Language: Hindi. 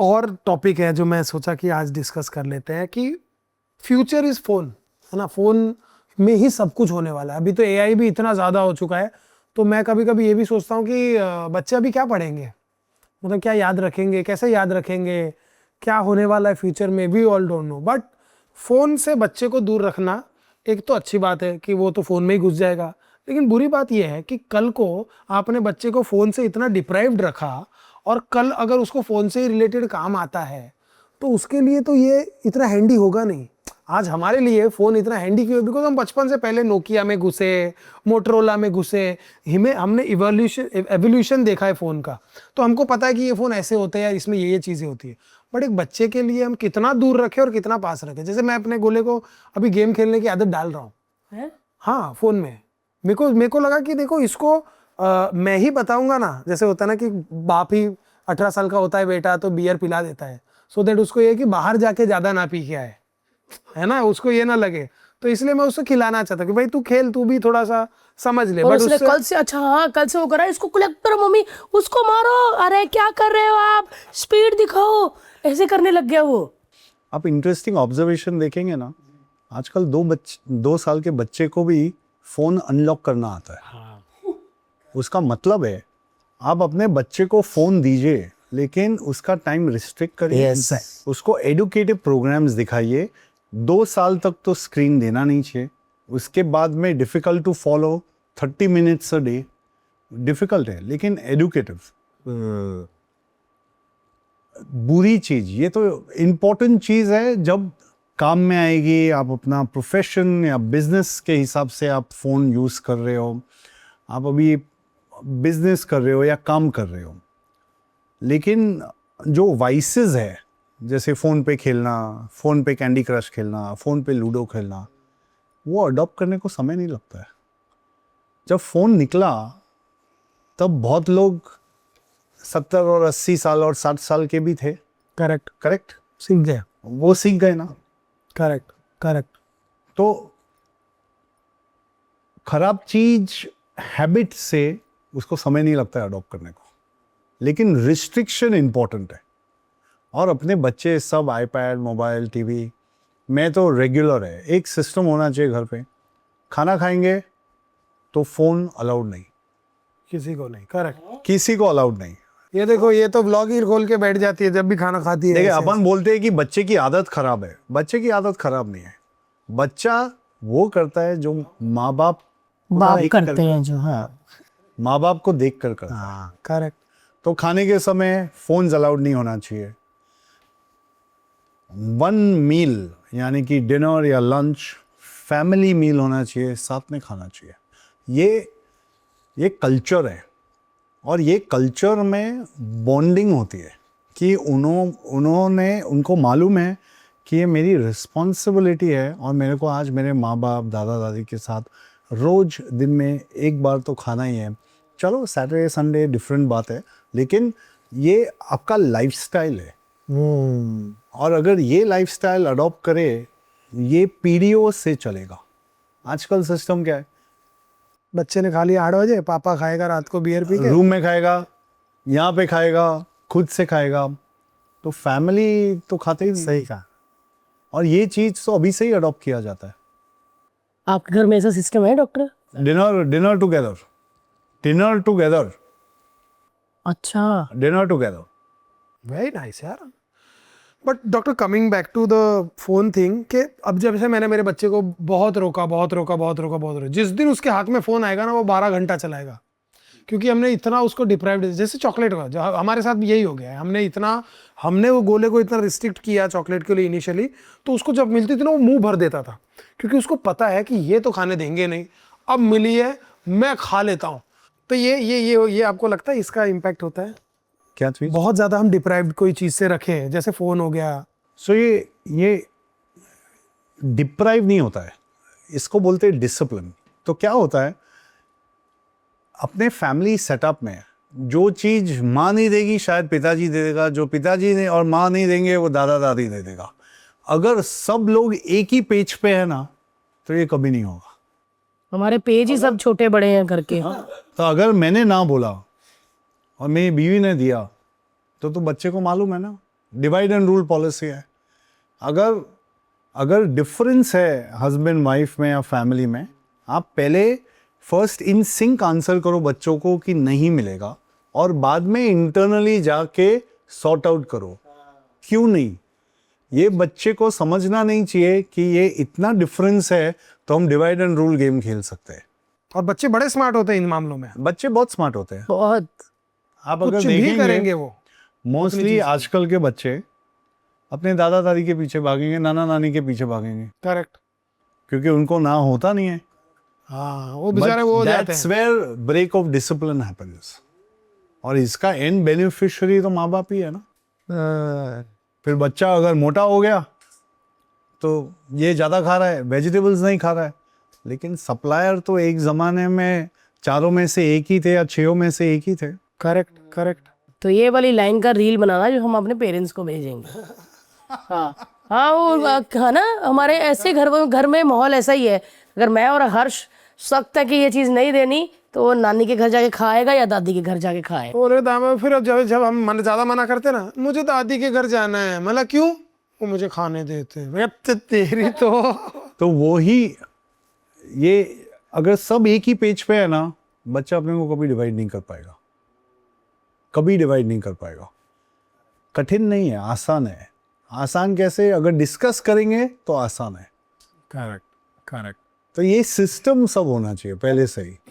और टॉपिक है जो मैं सोचा कि आज डिस्कस कर लेते हैं कि फ्यूचर इज फोन, है ना। फोन में ही सब कुछ होने वाला है। अभी तो एआई भी इतना ज़्यादा हो चुका है, तो मैं कभी कभी ये भी सोचता हूँ कि बच्चे अभी क्या पढ़ेंगे, मतलब क्या याद रखेंगे, कैसे याद रखेंगे, क्या होने वाला है फ्यूचर में, we all don't know. But phone से बच्चे को दूर रखना एक तो अच्छी बात है कि वो तो फ़ोन में ही घुस जाएगा, लेकिन बुरी बात यह है कि कल को आपने बच्चे को फ़ोन से इतना डिप्राइव्ड रखा और कल अगर उसको फ़ोन से ही रिलेटेड काम आता है तो उसके लिए तो ये इतना हैंडी होगा नहीं। आज हमारे लिए फ़ोन इतना हैंडी क्यों है? बिकॉज हम बचपन से पहले नोकिया में घुसे, मोटरोला में घुसे, हमने एवोल्यूशन देखा है फ़ोन का, तो हमको पता है कि ये फ़ोन ऐसे होते हैं यार, इसमें ये चीज़ें होती है। बट एक बच्चे के लिए हम कितना दूर रखें और कितना पास रखें। जैसे मैं अपने गोले को अभी गेम खेलने की आदत डाल रहा हूँ, हाँ फ़ोन में। मेरे को लगा कि देखो इसको मैं ही बताऊंगा ना, जैसे होता है ना कि बाप ही 18 साल का होता है बेटा तो बियर पिला देता है, सो दैट उसको ये कि बाहर जाके ज़्यादा ना पी के आए, है ना, उसको ये ना लगे। तो इसलिए मैं उसको खिलाना चाहता कि भाई तू खेल, तू भी थोड़ा सा समझ ले। और बट उसने उससे कल से, अच्छा हाँ कल से वो करा, इसको कलेक्ट करो मम्मी, उसको मारो, अरे क्या कर रहे हो आप, स्पीड दिखाओ, ऐसे करने लग गया वो। आप इंटरेस्टिंग ऑब्जर्वेशन देखेंगे ना, आजकल 2 साल के बच्चे को भी फोन अनलॉक करना आता है। हाँ। उसका मतलब है आप अपने बच्चे को फोन दीजिए, लेकिन उसका टाइम रिस्ट्रिक्ट करिए। उसको एडुकेटिव प्रोग्राम्स दिखाइए। 2 साल तक तो स्क्रीन देना नहीं चाहिए। उसके बाद में difficult to follow 30 minutes a day difficult है, लेकिन एडुकेटिव बुरी चीज, ये तो इम्पोर्टेंट चीज है जब काम में आएगी। आप अपना प्रोफेशन या बिजनेस के हिसाब से आप फोन यूज कर रहे हो, आप अभी बिजनेस कर रहे हो या काम कर रहे हो, लेकिन जो वाइसेस है जैसे फ़ोन पे खेलना, फ़ोन पे कैंडी क्रश खेलना, फ़ोन पे लूडो खेलना, वो अडॉप्ट करने को समय नहीं लगता है। जब फ़ोन निकला तब बहुत लोग 70 और 80 साल और 60 साल के भी थे। करेक्ट सीख गए, वो सीख गए ना। करेक्ट। तो खराब चीज हैबिट से उसको समय नहीं लगता है अडॉप्ट करने को, लेकिन रिस्ट्रिक्शन इंपॉर्टेंट है। और अपने बच्चे सब आईपैड, मोबाइल, टीवी में तो रेगुलर है। एक सिस्टम होना चाहिए घर पे, खाना खाएंगे तो फोन अलाउड नहीं, किसी को नहीं, करेक्ट। किसी को अलाउड नहीं। ये देखो, ये तो व्लॉग ही खोल के बैठ जाती है जब भी खाना खाती है। देखिए, ऐसे अपन बोलते हैं कि बच्चे की आदत खराब है। बच्चे की आदत खराब नहीं है। बच्चा वो करता है जो माँ बाप करते हैं जो, हाँ माँ बाप को देख कर करता है। हाँ, करेक्ट। तो खाने के समय फोन अलाउड नहीं होना चाहिए। 1 मील यानी कि डिनर या लंच फैमिली मील होना चाहिए, साथ में खाना चाहिए। ये कल्चर है, और ये कल्चर में बॉन्डिंग होती है कि उनको मालूम है कि ये मेरी रिस्पॉन्सिबिलिटी है, और मेरे को आज मेरे माँ बाप, दादा दादी के साथ रोज दिन में एक बार तो खाना ही है। चलो सैटरडे संडे डिफरेंट बात है, लेकिन ये आपका लाइफस्टाइल है। और अगर ये लाइफस्टाइल अडॉप्ट करे, ये पीढ़ियों से चलेगा। आजकल सिस्टम क्या है, बच्चे ने खा लिया 8 बजे, पापा खाएगा रात को बियर पी के, रूम में खाएगा, यहाँ पे खाएगा, खुद से खाएगा, तो फैमिली तो खाते ही नहीं। सही कहा। और ये चीज तो अभी से ही अडॉप्ट किया जाता है। आपके घर में ऐसा सिस्टम है डॉक्टर? डिनर टुगेदर अच्छा, डिनर टुगेदर। वेरी नाइस यार। But doctor, coming back to the phone thing, कि अब जब से मैंने मेरे बच्चे को बहुत रोका, जिस दिन उसके हाथ में फ़ोन आएगा ना, वो 12 घंटा चलाएगा। क्योंकि हमने इतना उसको डिप्राइव्ड, जैसे चॉकलेट का, जो हमारे साथ भी यही हो गया है। हमने वो गोले को इतना रिस्ट्रिक्ट किया चॉकलेट के लिए इनिशियली, तो उसको जब मिलती थी ना वो मुंह भर देता था, क्योंकि उसको पता है कि ये तो खाने देंगे नहीं, अब मिली है मैं खा लेता हूँ। तो ये आपको लगता है इसका इम्पैक्ट होता है? क्या चीज? बहुत ज़्यादा हम डिप्राइव्ड कोई चीज़ से रखे, जैसे फ़ोन हो गया। सो ये डिप्राइव नहीं होता है, इसको बोलते हैं डिसिप्लिन। तो क्या होता है, अपने फैमिली सेटअप में जो चीज माँ नहीं देगी शायद पिताजी दे देगा, जो पिताजी ने और माँ नहीं देंगे वो दादा दादी दे देगा। अगर सब लोग एक ही पेज पे है ना, तो ये कभी नहीं होगा। हमारे पेज ही सब छोटे बड़े हैं करके। तो अगर मैंने ना बोला और मेरी बीवी ने दिया, तो बच्चे को मालूम है ना डिवाइड एंड रूल पॉलिसी है। अगर डिफरेंस है हस्बैंड वाइफ में या फैमिली में, आप पहले फर्स्ट इन सिंक आंसर करो बच्चों को कि नहीं मिलेगा, और बाद में इंटरनली जाके सॉर्ट आउट करो। क्यों नहीं? ये बच्चे को समझना नहीं चाहिए कि ये इतना डिफरेंस है तो हम डिवाइड एंड रूल गेम खेल सकते हैं। और बच्चे बड़े स्मार्ट होते हैं इन मामलों में, बच्चे बहुत स्मार्ट होते हैं। बहुत। आप अगर कुछ भी देखेंगे करेंगे वो। मोस्टली आजकल के बच्चे अपने दादा दादी के पीछे भागेंगे, नाना नानी के पीछे भागेंगे, करेक्ट। क्योंकि उनको ना होता नहीं है। हाँ, वो बेचारे वो हो जाते That's हैं। where break of discipline happens। और इसका एंड बेनिफिशियरी तो माँ बाप ही है ना। फिर बच्चा अगर मोटा हो गया तो ये ज़्यादा खा रहा है, वेजिटेबल्स नहीं खा रहा है, लेकिन सप्लायर तो एक ज़माने में 4 में से एक ही थे या 6 में से एक ही थे। Correct correct. तो ये वाली लाइन का रील बनाना जो हम अपने पेरेंट्स को भेजेंगे। हाँ हाँ, वो है ना, हमारे ऐसे घर में माहौल ऐसा ही है। अगर मैं और हर्ष सख्त है कि ये चीज़ नहीं देनी, तो वो नानी के घर जाके खाएगा या दादी के घर जाके खाएगा। बोले दामा, फिर अब जब हम ज़्यादा मना करते ना, मुझे दादी के घर जाना है, मतलब क्यों? वो मुझे खाने देते हैं। भैया तेरी तो वो ही, ये अगर सब एक ही पेज पे है ना, बच्चा अपने को कभी डिवाइड नहीं कर पाएगा, कभी डिवाइड नहीं कर पाएगा। कठिन नहीं है, आसान है। आसान कैसे? अगर डिस्कस करेंगे तो आसान है। Correct correct. तो ये सिस्टम सब होना चाहिए पहले से ही।